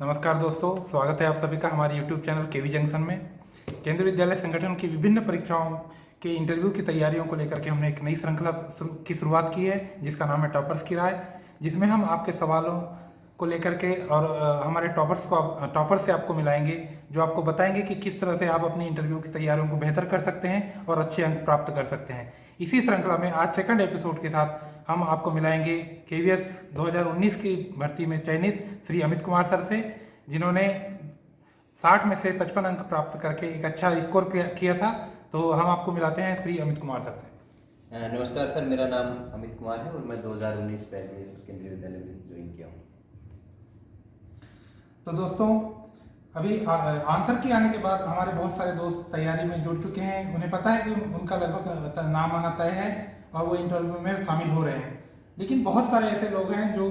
नमस्कार दोस्तों, स्वागत है आप सभी का हमारे YouTube चैनल केवी जंक्शन में। केंद्रीय विद्यालय संगठन की विभिन्न परीक्षाओं के इंटरव्यू की तैयारियों को लेकर के हमने एक नई श्रृंखला की शुरुआत की है जिसका नाम है टॉपर्स की राय, जिसमें हम आपके सवालों को लेकर के और हमारे टॉपर से आपको मिलाएंगे जो आपको बताएंगे कि किस तरह से आप अपनी इंटरव्यू की तैयारियों को बेहतर कर सकते हैं और अच्छे अंक प्राप्त कर सकते हैं। इसी श्रृंखला में आज सेकंड एपिसोड के साथ हम आपको मिलाएंगे केवीएस 2019 की भर्ती में चयनित श्री अमित कुमार सर से, जिन्होंने 60 में से 55 अंक प्राप्त करके एक अच्छा स्कोर किया था। तो हम आपको मिलाते हैं श्री अमित कुमार सर से। नमस्कार सर, मेरा नाम अमित कुमार है और मैं 2019 बैच में केंद्रीय विद्यालय में ज्वाइन किया हूँ। तो दोस्तों, अभी आंसर की आने के बाद हमारे बहुत सारे दोस्त तैयारी में जुड़ चुके हैं। उन्हें पता है कि उनका लगभग नाम आना तय है और वो इंटरव्यू में शामिल हो रहे हैं। लेकिन बहुत सारे ऐसे लोग हैं जो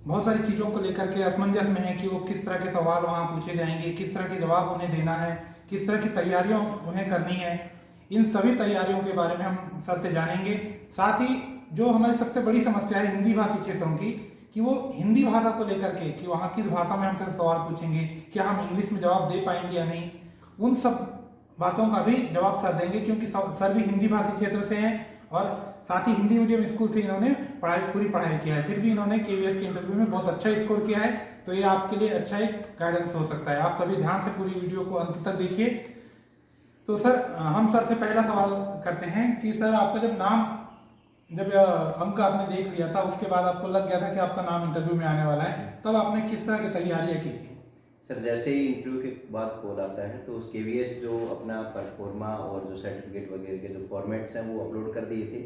बहुत सारी चीज़ों को लेकर के असमंजस में है कि वो किस तरह के सवाल वहाँ पूछे जाएंगे, किस तरह के जवाब उन्हें देना है, किस तरह की तैयारियाँ उन्हें करनी है। इन सभी तैयारियों के बारे में हम सर से जानेंगे। साथ ही जो हमारी सबसे बड़ी समस्या है हिंदी भाषी क्षेत्रों की, कि वो हिंदी भाषा को लेकर के कि वहाँ किस भाषा में हमसे सवाल पूछेंगे, क्या हम इंग्लिश में जवाब दे पाएंगे या नहीं, उन सब बातों का भी जवाब सर देंगे, क्योंकि सर भी हिंदी भाषी क्षेत्र से हैं और साथ ही हिंदी मीडियम स्कूल से इन्होंने पूरी पढ़ाई किया है। फिर भी इन्होंने केवीएस के इंटरव्यू में बहुत अच्छा स्कोर किया है। तो ये आपके लिए अच्छा एक गाइडेंस हो सकता है। आप सभी ध्यान से पूरी वीडियो को अंत तक देखिए। तो सर, हम सर से पहला सवाल करते हैं कि सर, आपका जब अंक आपने देख लिया था, उसके बाद आपको लग गया था कि आपका नाम इंटरव्यू में आने वाला है, तब आपने किस तरह की तैयारियां की थी? सर, जैसे ही इंटरव्यू के बाद कॉल आता है तो उस केवीएस जो अपना परफॉर्मा और जो सर्टिफिकेट वगैरह के जो फॉर्मेट्स हैं वो अपलोड कर दिए थे।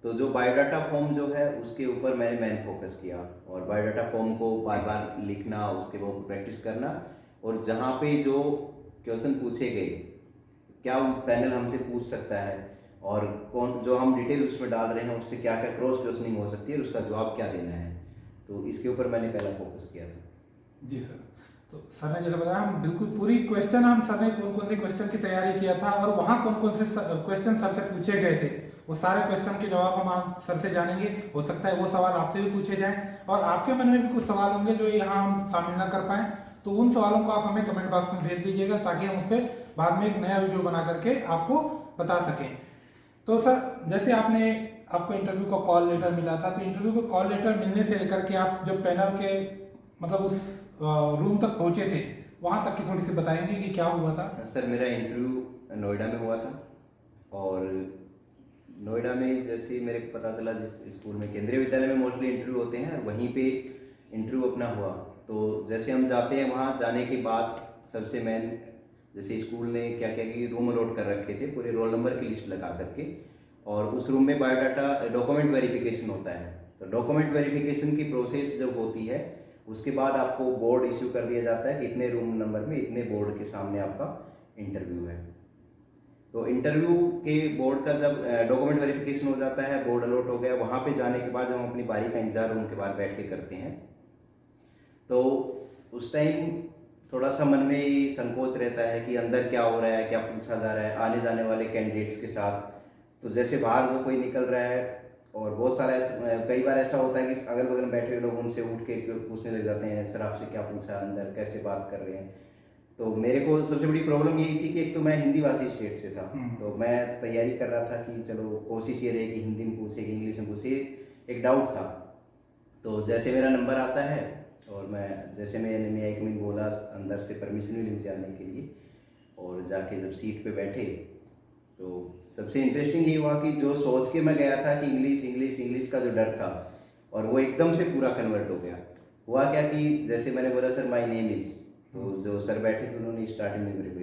तो जो बायोडाटा फॉर्म जो है उसके ऊपर मैंने मेन फोकस किया और बायोडाटा फॉर्म को बार बार लिखना, उसके बाद प्रैक्टिस करना और जहाँ पे जो क्वेश्चन पूछे गए, क्या पैनल हमसे पूछ सकता है और कौन जो हम डिटेल उसमें डाल रहे हैं उससे क्या क्या क्रॉस क्वेश्चनिंग हो सकती है और उसका जवाब क्या देना है, तो इसके ऊपर मैंने पहला फोकस किया था। जी सर। तो सर ने जैसा बताया, हम बिल्कुल पूरी क्वेश्चन, हम सर ने कौन कौन से क्वेश्चन की तैयारी किया था और वहाँ कौन कौन से क्वेश्चन सर से पूछे गए थे, वो सारे क्वेश्चन के जवाब हम आप सर से जानेंगे। हो सकता है वो सवाल आपसे भी पूछे जाएं और आपके मन में भी कुछ सवाल होंगे जो यहाँ हम शामिल ना कर पाएं, तो उन सवालों को आप हमें कमेंट बॉक्स में भेज दीजिएगा ताकि हम उस पर बाद में एक नया वीडियो बना करके आपको बता सकें। तो सर, जैसे आपको इंटरव्यू का कॉल लेटर मिला था, तो इंटरव्यू का कॉल लेटर मिलने से लेकर के आप जब पैनल के मतलब उस रूम तक पहुंचे थे, वहां तक की थोड़ी सी बताएंगे कि क्या हुआ था? सर, मेरा इंटरव्यू नोएडा में हुआ था और नोएडा में जैसे ही मेरे को पता चला, जिस स्कूल में केंद्रीय विद्यालय में मोस्टली इंटरव्यू होते हैं, वहीं पे इंटरव्यू अपना हुआ। तो जैसे हम जाते हैं, वहाँ जाने के बाद सबसे मेन, जैसे स्कूल ने क्या क्या कि रूम अलॉट कर रखे थे पूरे रोल नंबर की लिस्ट लगा करके, और उस रूम में बायोडाटा डॉक्यूमेंट वेरिफिकेशन होता है। तो डॉक्यूमेंट वेरिफिकेशन की प्रोसेस जब होती है उसके बाद आपको बोर्ड इश्यू कर दिया जाता है कि इतने रूम नंबर में इतने बोर्ड के सामने आपका इंटरव्यू है। तो इंटरव्यू के बोर्ड का जब डॉक्यूमेंट वेरिफिकेशन हो जाता है, बोर्ड अलॉट हो गया, वहाँ पे जाने के बाद हम अपनी बारी का इंतजार रूम के बाहर बैठ के करते हैं। तो उस टाइम थोड़ा सा मन में संकोच रहता है कि अंदर क्या हो रहा है, क्या पूछा जा रहा है आने जाने वाले कैंडिडेट्स के साथ। तो जैसे बाहर जो कोई निकल रहा है और बहुत सारा कई बार ऐसा होता है कि अगल बगल बैठे हुए लोग उनसे उठ के पूछने लग जाते हैं, सर आपसे क्या पूछा, अंदर कैसे बात कर रहे हैं। तो मेरे को सबसे बड़ी प्रॉब्लम यही थी कि एक तो मैं हिंदी भाषी स्टेट से था, तो मैं तैयारी कर रहा था कि चलो कोशिश ये रहे कि हिंदी में पूछे कि इंग्लिश में पूछे, एक डाउट था। तो जैसे मेरा नंबर आता है और जैसे मैंने एक मिनट बोला, अंदर से परमिशन मिली मुझे जाने के लिए, और जाके जब सीट पे बैठे तो सबसे इंटरेस्टिंग ये हुआ कि जो सोच के मैं गया था कि इंग्लिश इंग्लिश इंग्लिश का जो डर था, और वो एकदम से पूरा कन्वर्ट हो गया। हुआ क्या कि जैसे मैंने बोला सर माय नेम इज, तो जो सर बैठे थे उन्होंने स्टार्टिंग में मेरे को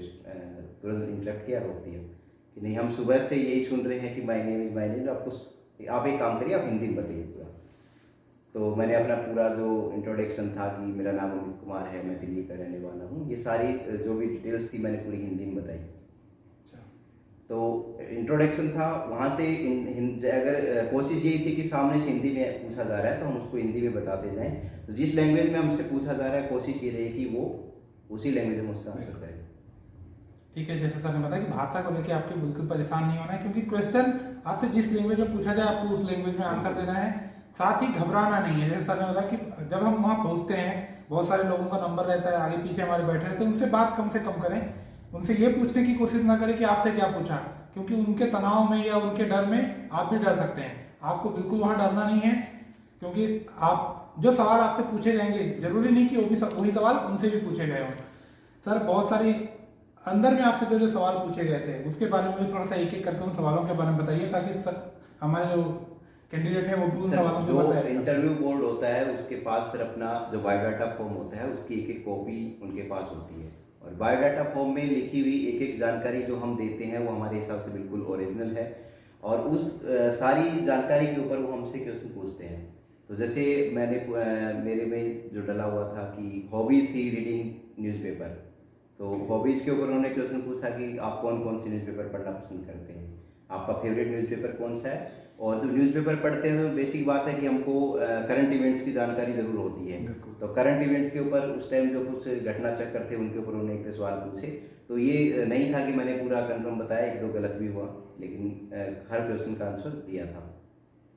तुरंत इंटरप्ट किया, रोक दिया कि नहीं, हम सुबह से यही सुन रहे हैं कि my name is my name, आप एक काम करिए, आप हिंदी में बताइए पूरा। तो मैंने अपना पूरा जो इंट्रोडक्शन था कि मेरा नाम अमित कुमार है, मैं दिल्ली का रहने वाला हूँ, ये सारी जो भी डिटेल्स थी मैंने पूरी हिंदी में बताई। तो इंट्रोडक्शन था, वहाँ से अगर कोशिश यही थी कि सामने से हिंदी में पूछा जा रहा है तो हम उसको हिंदी में बताते जाएं। तो जिस लैंग्वेज में हमसे पूछा जा रहा है कोशिश ये रही कि वो उसी लैंग्वेज में उसका आंसर करें। ठीक है, जैसे सर ने बताया कि भाषा को लेकर आपके बिल्कुल परेशान नहीं होना है, क्योंकि क्वेश्चन आपसे जिस लैंग्वेज में पूछा जाए आपको उस लैंग्वेज में आंसर देना है। साथ ही घबराना नहीं है। जैसे सर ने बताया कि जब हम वहाँ पहुँचते हैं, बहुत सारे लोगों का नंबर रहता है, आगे पीछे हमारे बैठे रहते हैं, उनसे बात कम से कम करें, उनसे ये पूछने की कोशिश ना करें कि आपसे क्या पूछा, क्योंकि उनके तनाव में या उनके डर में आप भी डर सकते हैं। आपको बिल्कुल वहाँ डरना नहीं है, क्योंकि आप जो सवाल आपसे पूछे जाएंगे जरूरी नहीं कि वही सवाल उनसे भी पूछे गए हों। सर बहुत सारी अंदर में आपसे जो जो सवाल पूछे गए थे उसके बारे में भी थोड़ा सा एक एक करके उन सवालों के बारे में बताइए, ताकि हमारे जो कैंडिडेट है वो भी उन सर, सवालों के जो बताए। इंटरव्यू बोर्ड होता है उसके पास सर अपना जो बायोडाटा फॉर्म होता है उसकी एक एक कॉपी उनके पास होती है, और बायोडाटा फॉर्म में लिखी हुई एक एक जानकारी जो हम देते हैं वो हमारे हिसाब से बिल्कुल ओरिजिनल है, और उस सारी जानकारी के ऊपर वो हमसे क्वेश्चन पूछते हैं। तो जैसे मेरे में जो डला हुआ था कि हॉबीज थी रीडिंग न्यूज़पेपर, तो हॉबीज के ऊपर उन्होंने क्वेश्चन पूछा कि आप कौन कौन सी न्यूज़पेपर पढ़ना पसंद करते हैं, आपका फेवरेट न्यूज़पेपर कौन सा है। और जब न्यूज़पेपर पढ़ते हैं तो बेसिक बात है कि हमको करंट इवेंट्स की जानकारी ज़रूर होती है, तो करंट इवेंट्स के ऊपर उस टाइम जो कुछ घटना चक्कर थे उनके ऊपर उन्होंने एक सवाल पूछे। तो ये नहीं था कि मैंने पूरा कंफर्म बताया, एक दो गलत भी हुआ, लेकिन हर क्वेश्चन का आंसर दिया था।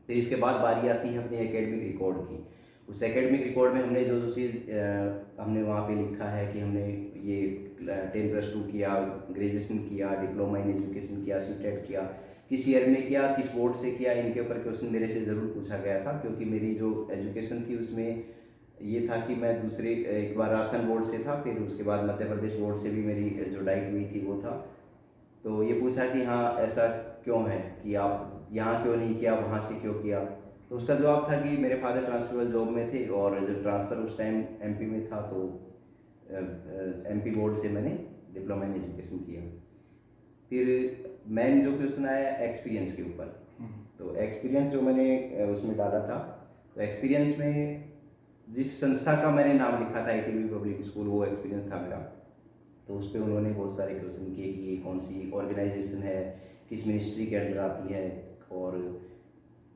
फिर इसके बाद बारी आती है अपने एकेडमिक रिकॉर्ड की। उस एकेडमिक रिकॉर्ड में हमने जो जो चीज़ हमने वहाँ पे लिखा है कि हमने ये 10+2 किया, ग्रेजुएशन किया, डिप्लोमा इन एजुकेशन किया, सीटेट किया, किस ईयर में किया, किस बोर्ड से किया, इनके ऊपर क्वेश्चन मेरे से ज़रूर पूछा गया था, क्योंकि मेरी जो एजुकेशन थी उसमें ये था कि मैं दूसरे एक बार राजस्थान बोर्ड से था, फिर उसके बाद मध्य प्रदेश बोर्ड से भी मेरी जो डाइट हुई थी वो था। तो ये पूछा कि हाँ ऐसा क्यों है कि आप यहाँ क्यों नहीं किया, वहाँ से क्यों किया। तो उसका जवाब था कि मेरे फादर ट्रांसफर जॉब में थे, और जब ट्रांसफ़र उस टाइम एमपी में था, तो एमपी बोर्ड से मैंने डिप्लोमा इन एजुकेशन किया। फिर मेन जो क्वेश्चन आया एक्सपीरियंस के ऊपर, तो एक्सपीरियंस जो मैंने उसमें डाला था, तो एक्सपीरियंस में जिस संस्था का मैंने नाम लिखा था ITB पब्लिक स्कूल, वो एक्सपीरियंस था मेरा। तो उस पर उन्होंने बहुत सारे क्वेश्चन किए कि ये कौन सी ऑर्गेनाइजेशन है, किस मिनिस्ट्री के अंडर आती है, और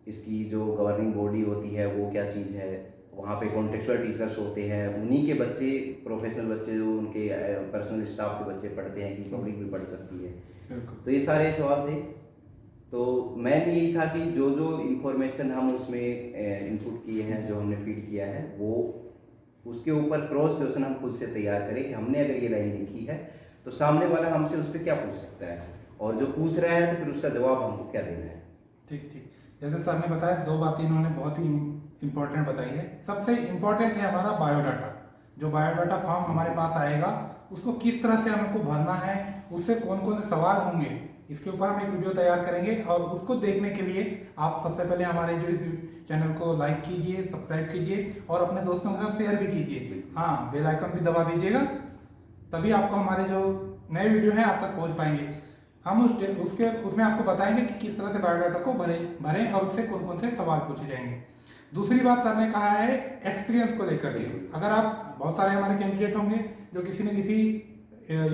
इसकी जो गवर्निंग बॉडी होती है वो क्या चीज़ है, वहाँ पे कॉन्टेक्चुअल टीचर्स होते हैं, उन्हीं के बच्चे प्रोफेशनल बच्चे जो उनके पर्सनल स्टाफ के बच्चे पढ़ते हैं कि पब्लिक भी पढ़ सकती है। तो ये सारे सवाल थे। तो मैन यही था कि जो जो इन्फॉर्मेशन हम उसमें इनपुट किए हैं, जो हमने फीड किया है, वो उसके ऊपर क्रॉस क्वेश्चन हम खुद से तैयार करें कि हमने अगर ये लाइन लिखी है तो सामने वाला हमसे उस पर क्या पूछ सकता है, और जो पूछ रहा है तो फिर उसका जवाब हमको क्या देना है। ठीक ठीक, जैसे सर ने बताया, दो बातें इन्होंने बहुत ही इम्पोर्टेंट बताई है। सबसे इम्पोर्टेंट है हमारा बायोडाटा। जो बायोडाटा फॉर्म हमारे पास आएगा उसको किस तरह से हमको भरना है, उससे कौन कौन से सवाल होंगे, इसके ऊपर हम एक वीडियो तैयार करेंगे, और उसको देखने के लिए आप सबसे पहले हमारे जो इस चैनल को लाइक कीजिए, सब्सक्राइब कीजिए, और अपने दोस्तों के साथ शेयर भी कीजिए। हाँ, बेल आइकन भी दबा दीजिएगा, तभी आपको हमारे जो नए वीडियो हैं आप तक पहुंच पाएंगे। हम उसमें आपको बताएंगे कि किस तरह से बायोडाटा को भरें और उससे कौन कौन से सवाल पूछे जाएंगे। दूसरी बात सर ने कहा है एक्सपीरियंस को लेकर के। अगर आप, बहुत सारे हमारे कैंडिडेट होंगे जो किसी न किसी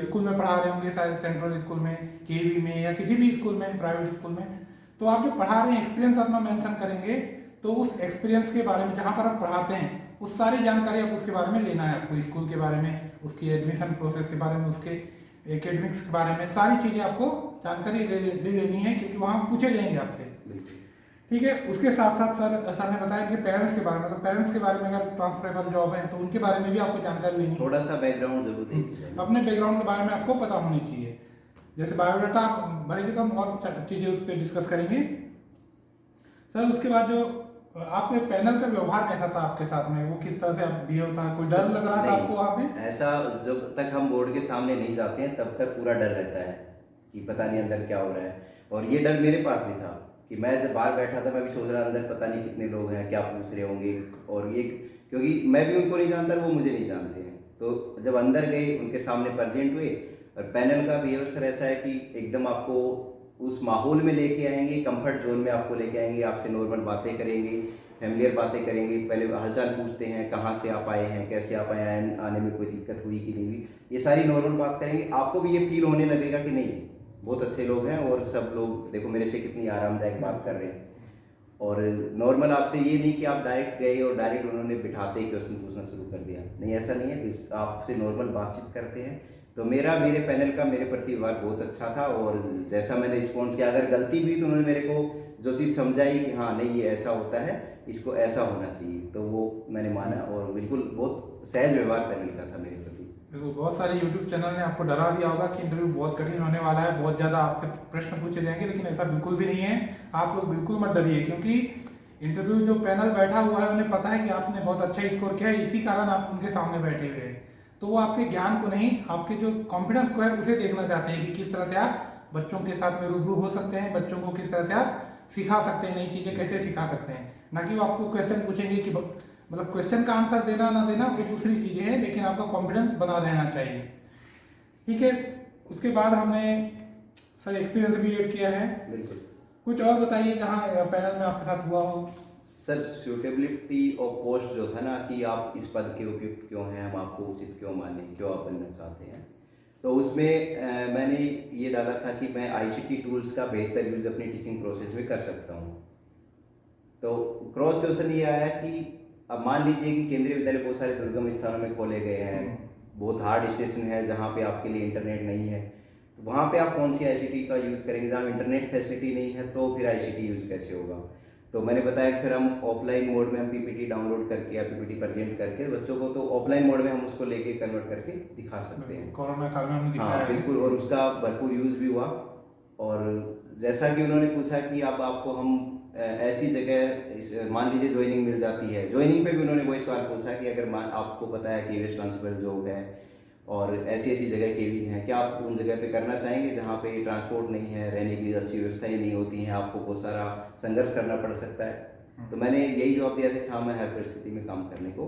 स्कूल में पढ़ा रहे होंगे, शायद सेंट्रल स्कूल में, केवी में, या किसी भी स्कूल में, प्राइवेट स्कूल में, तो आप जो पढ़ा रहे हैं एक्सपीरियंस अपना मेंशन करेंगे, तो उस एक्सपीरियंस के बारे में, जहाँ पर आप पढ़ाते हैं उस सारी जानकारी आप उसके बारे में लेना है आपको, स्कूल के बारे में, उसकी एडमिशन प्रोसेस के बारे में, उसके एकेडमिक्स के बारे में, सारी चीज़ें आपको जानकारी ले लेनी है, क्योंकि वहाँ पूछे जाएंगे आपसे। ठीक है। उसके साथ साथ सर ने बताया कि पेरेंट्स के बारे में, तो पेरेंट्स के बारे में अगर ट्रांसफरेबल जॉब है तो उनके बारे में भी आपको जानकारी लेनी है। थोड़ा सा बैकग्राउंड जरूर देंगे, अपने बैकग्राउंड के बारे में आपको पता होनी चाहिए। जैसे बायोडाटा भरेंगे तो हम और चीज़ें उस पर डिस्कस करेंगे। सर उसके बाद जो आपके पैनल का व्यवहार कैसा था आपके साथ में, वो किस तरह से आप बिहेव था, कोई डर लग रहा था आपको वहाँ पे? ऐसा जब तक हम बोर्ड के सामने नहीं जाते हैं तब तक पूरा डर रहता है कि पता नहीं अंदर क्या हो रहा है, और ये डर मेरे पास भी था कि मैं जब बाहर बैठा था मैं भी सोच रहा अंदर पता नहीं कितने लोग हैं, क्या पूछ रहे होंगे, और ये क्योंकि मैं भी उनको नहीं जानता, वो मुझे नहीं जानते हैं। तो जब अंदर गए, उनके सामने प्रेजेंट हुए, और पैनल का बिहेवियर सर ऐसा है कि एकदम आपको उस माहौल में लेके आएंगे, कंफर्ट जोन में आपको लेके आएंगे, आपसे नॉर्मल बातें करेंगे, फैमिलियर बातें करेंगे, पहले हालचाल पूछते हैं, कहाँ से आप आए हैं, कैसे आप आए हैं, आने में कोई दिक्कत हुई कि नहीं हुई, ये सारी नॉर्मल बात करेंगे। आपको भी ये फील होने लगेगा कि नहीं बहुत अच्छे लोग हैं, और सब लोग देखो मेरे से कितनी आरामदायक बात कर रहे हैं। और नॉर्मल आपसे ये नहीं कि आप डायरेक्ट गए और डायरेक्ट उन्होंने बिठाते ही क्वेश्चन पूछना शुरू कर दिया, नहीं ऐसा नहीं है, आपसे नॉर्मल बातचीत करते हैं। तो मेरे पैनल का मेरे प्रति व्यवहार बहुत अच्छा था, और जैसा मैंने रिस्पॉन्स किया, अगर गलती हुई तो उन्होंने मेरे को जो चीज़ समझाई कि हाँ नहीं ये ऐसा होता है, इसको ऐसा होना चाहिए। तो वो मैंने माना और बिल्कुल बहुत सहज व्यवहार पैनल का था मेरे प्रति। बिल्कुल, बहुत सारे यूट्यूब चैनल ने आपको डरा दिया होगा कि इंटरव्यू बहुत कठिन होने वाला है, बहुत ज़्यादा आपसे प्रश्न पूछे जाएंगे, लेकिन ऐसा बिल्कुल भी नहीं है। आप लोग बिल्कुल मत डरिए, क्योंकि इंटरव्यू जो पैनल बैठा हुआ है उन्हें पता है कि आपने बहुत अच्छा स्कोर किया है, इसी कारण आप उनके सामने बैठे हुए हैं। तो वो आपके ज्ञान को नहीं, आपके जो कॉन्फिडेंस को है उसे देखना चाहते हैं कि किस तरह से आप बच्चों के साथ में रूबरू हो सकते हैं, बच्चों को किस तरह से आप सिखा सकते हैं, नई चीज़ें कैसे सिखा सकते हैं। ना कि वो आपको क्वेश्चन पूछेंगे कि मतलब क्वेश्चन का आंसर देना ना देना वो दूसरी चीज़ें हैं, लेकिन आपका कॉन्फिडेंस बना रहना चाहिए। ठीक है, उसके बाद हमने सर एक्सपीरियंस भी ऐड किया है। बिल्कुल। कुछ और बताइए जहाँ पैनल में आपके साथ हुआ हो। सर सूटेबिलिटी और पोस्ट जो था ना कि आप इस पद के उपयुक्त क्यों हैं, हम आपको उचित क्यों माने, क्यों आप बनना चाहते हैं, तो उसमें मैंने ये डाला था कि मैं आईसीटी टूल्स का बेहतर यूज अपनी टीचिंग प्रोसेस में कर सकता हूँ। तो क्रॉस क्वेश्चन ये आया कि अब मान लीजिए कि केंद्रीय विद्यालय बहुत सारे दुर्गम स्थानों में खोले गए हैं, बहुत हार्ड स्टेशन है जहाँ पे आपके लिए इंटरनेट नहीं है, तो वहाँ पे आप कौन सी आईसीटी का यूज़ करेंगे। जहाँ इंटरनेट फैसिलिटी नहीं है तो फिर आईसीटी यूज़ कैसे होगा। तो मैंने बताया कि सर हम ऑफलाइन मोड में हम पीपीटी डाउनलोड करके या पीपीटी प्रेजेंट करके बच्चों को, तो ऑफलाइन मोड में हम उसको लेके कन्वर्ट करके दिखा सकते हैं। कोरोना काल में हमने दिखाया हाँ है। बिल्कुल, और उसका भरपूर यूज़ भी हुआ। और जैसा कि उन्होंने पूछा कि अब आपको हम ऐसी जगह मान लीजिए ज्वाइनिंग मिल जाती है, ज्वाइनिंग पे भी उन्होंने वही सवाल पूछा कि अगर आपको पता है कि वेस्ट ट्रांसफर जॉब है और ऐसी ऐसी जगह केवीज हैं, क्या आप उन जगह पे करना चाहेंगे जहाँ पे ट्रांसपोर्ट नहीं है, रहने की अच्छी व्यवस्थाएं नहीं होती हैं, आपको बहुत सारा संघर्ष करना पड़ सकता है। तो मैंने यही जवाब दिया था कि हाँ, मैं हर परिस्थिति में काम करने को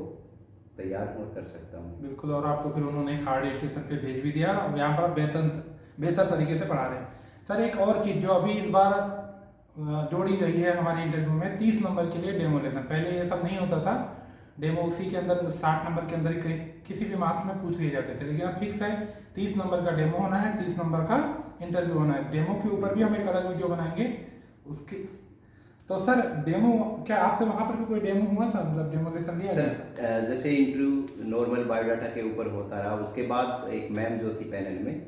तैयार हूँ और कर सकता हूँ। बिल्कुल, और आपको फिर उन्होंने खाड़ी स्टेशन पे भेज भी दिया और यहाँ पर आप बेहतर तरीके से पढ़ा रहे हैं। सर एक और चीज़ जो अभी इस बार जोड़ी गई है हमारे इंटरव्यू में, 30 नंबर के लिए डेमो लेसन। पहले ये सब नहीं होता था, डेमो उसी के अंदर 60 नंबर के अंदर ही किसी भी मार्क्स में पूछ लिए जाते थे, लेकिन अब फिक्स है 30 नंबर का डेमो होना है, 30 नंबर का इंटरव्यू होना है। डेमो के ऊपर भी हम एक अलग वीडियो बनाएंगे उसके। तो सर डेमो, क्या आपसे वहाँ पर भी कोई डेमो हुआ था, मतलब डेमो लेसन लिया सर गया? जैसे इंटरव्यू नॉर्मल बायोडाटा के ऊपर होता रहा, उसके बाद एक मैम जो थी पैनल में,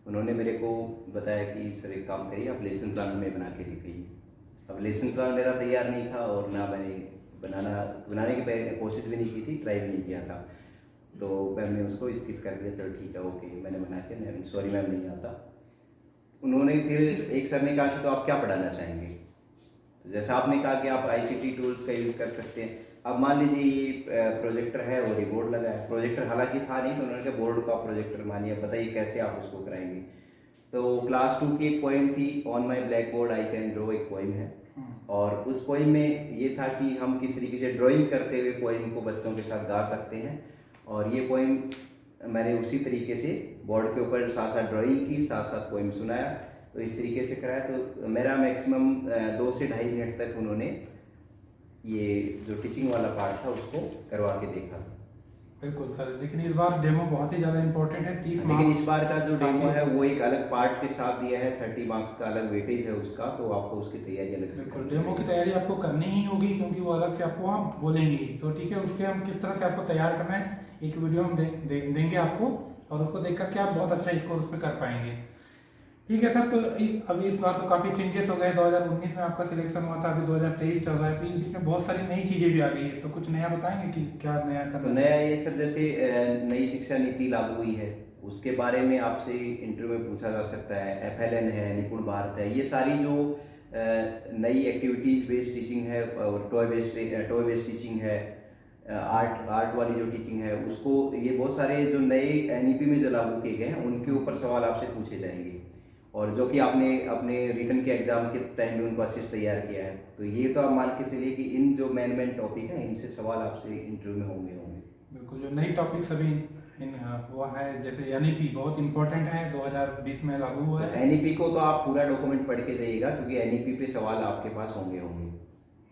उन्होंने मेरे को बताया कि सर एक काम करिए, आप लेसन प्लान में बना के दिखाइए। अब लेसन प्लान मेरा तैयार नहीं था और ना मैंने बनाने की कोशिश भी नहीं की थी, ट्राई भी नहीं किया था। तो मैम ने उसको स्किप कर दिया, चलो ठीक है ओके, मैंने बना के, सॉरी मैम नहीं आता। उन्होंने फिर एक सर ने कहा कि तो आप क्या पढ़ाना चाहेंगे। तो जैसा आपने कहा कि आप आईसीटी टूल्स का यूज़ कर सकते हैं। अब मान लीजिए ये प्रोजेक्टर है और ये बोर्ड लगा है, प्रोजेक्टर हालांकि था नहीं, तो उन्होंने कहा बोर्ड का प्रोजेक्टर मानिए, बताइए कैसे आप उसको कराएंगे। तो क्लास 2 की एक पोइम थी, on my black board I can draw, एक पोइम है। और उस पोइम में ये था कि हम किस तरीके से ड्राइंग करते हुए पोइम को बच्चों के साथ गा सकते हैं। और ये पोइम मैंने उसी तरीके से बोर्ड के ऊपर साथ साथ ड्राइंग की, साथ साथ पोइम सुनाया, तो इस तरीके से कराया। तो मेरा मैक्सिमम 2 से ढाई मिनट तक उन्होंने ये जो टीचिंग वाला पार्ट था उसको करवा के देखा। बिल्कुल सर, लेकिन इस बार डेमो बहुत ही ज़्यादा इंपॉर्टेंट है। 30 लेकिन मार्क्स इस बार का जो डेमो है वो एक अलग पार्ट के साथ दिया है, 30 मार्क्स का अलग वेटेज है उसका, तो आपको उसकी तैयारी अलग से बिल्कुल डेमो की तैयारी आपको करनी ही होगी, क्योंकि वो अलग से आपको वहाँ बोलेंगे ही। तो ठीक है, उसके हम किस तरह से आपको तैयार करना है एक वीडियो हम देंगे आपको, और उसको देख करके आप बहुत अच्छा स्कोर उस पर कर पाएंगे। ठीक है सर, तो अभी इस बार तो काफ़ी चेंजेस हो गए। 2019 में आपका सिलेक्शन हुआ था, अभी 2023 चल रहा है, तो इस बीच में बहुत सारी नई चीज़ें भी आ गई है। तो कुछ नया बताएंगे कि क्या नया करना? तो नया ये सर, जैसे नई शिक्षा नीति लागू हुई है, उसके बारे में आपसे इंटरव्यू में पूछा जा सकता है। FLN है, निपुण भारत है, ये सारी जो नई एक्टिविटीज़ बेस्ड टीचिंग है और टॉय बेस्ड टीचिंग है, आर्ट वाली जो टीचिंग है उसको, ये बहुत सारे जो नए NEP में जो लागू किए गए हैं उनके ऊपर सवाल आपसे पूछे जाएंगे, और जो कि आपने अपने रिटर्न के एग्जाम के टाइम में उनको अच्छे से तैयार किया है। तो ये तो आप मान के चलिए कि इन जो मेन टॉपिक हैं इनसे सवाल आपसे इंटरव्यू में होंगे। बिल्कुल, जो नई टॉपिक सभी वो है, जैसे NEP बहुत इंपॉर्टेंट है, 2020 में लागू हुआ है। NEP को तो आप पूरा डॉक्यूमेंट पढ़ के जाइएगा, क्योंकि NEP पे सवाल आपके पास होंगे।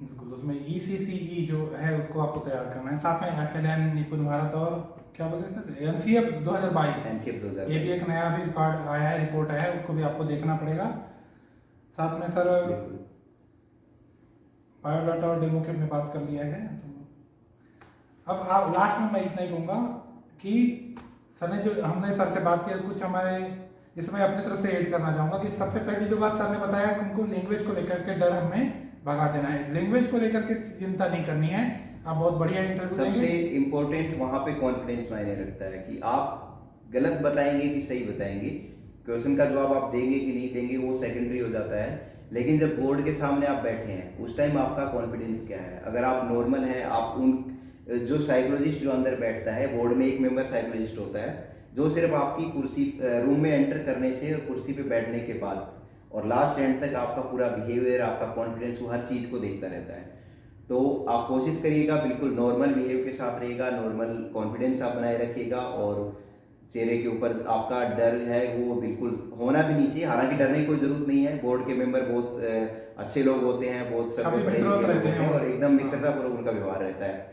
बिल्कुल, उसमें ECCE जो है उसको आपको तैयार करना है, साथ में FLN, निपुण भारत और क्या बोले सर, NCF 2022, ये भी एक नया भी रिकॉर्ड आया है, रिपोर्ट आया है, उसको भी आपको देखना पड़ेगा। साथ में सर बायोडाटा और डेमो की हमने बात कर लिया है। तो अब आप लास्ट में मैं इतना ही कहूँगा कि सर ने जो हमने सर से बात की, कुछ हमारे इसमें अपनी तरफ से ऐड करना चाहूँगा कि सबसे पहली जो बात सर ने बताया कि उनको लैंग्वेज को लेकर के डर हमें भगा देना है। लैंग्वेज को लेकर के चिंता नहीं करनी है, आप बहुत बढ़िया इंटरव्यू सबसे देंगे। इम्पोर्टेंट वहाँ पे कॉन्फिडेंस मायने रखता है कि आप गलत बताएंगे कि सही बताएंगे। क्वेश्चन का जवाब आप देंगे कि नहीं देंगे वो सेकेंडरी हो जाता है, लेकिन जब बोर्ड के सामने आप बैठे हैं उस टाइम आपका कॉन्फिडेंस क्या है। अगर आप नॉर्मल हैं, आप उन जो साइकोलॉजिस्ट जो अंदर बैठता है, बोर्ड में एक मेंबर साइकोलॉजिस्ट होता है जो सिर्फ आपकी कुर्सी रूम में एंटर करने से और कुर्सी पे बैठने के बाद और लास्ट एंड तक आपका पूरा बिहेवियर, आपका कॉन्फिडेंस, वो हर चीज़ को देखता रहता है। तो आप कोशिश करिएगा बिल्कुल नॉर्मल बिहेव के साथ रहेगा, नॉर्मल कॉन्फिडेंस आप बनाए रखिएगा और चेहरे के ऊपर आपका डर है वो बिल्कुल होना भी नहीं चाहिए। हालांकि डरने की कोई ज़रूरत नहीं है, बोर्ड के मेंबर बहुत अच्छे लोग होते हैं, बहुत सब काफी बड़े मित्रवत लिखे लोग रहते होते हैं हैं और एकदम हाँ। मित्रतापूर्वक उनका व्यवहार रहता है।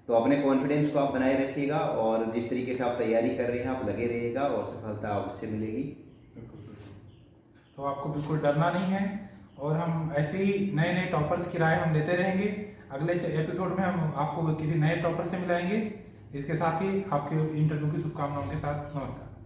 तो अपने कॉन्फिडेंस को आप बनाए रखिएगा और जिस तरीके से आप तैयारी कर रहे हैं आप लगे रहिएगा और सफलता अवश्य मिलेगी। तो आपको बिल्कुल डरना नहीं है और हम ऐसे ही नए नए टॉपर्स की राय हम देते रहेंगे। अगले एपिसोड में हम आपको किसी नए टॉपर से मिलाएंगे। इसके साथ ही आपके इंटरव्यू की शुभकामनाओं के साथ नमस्कार।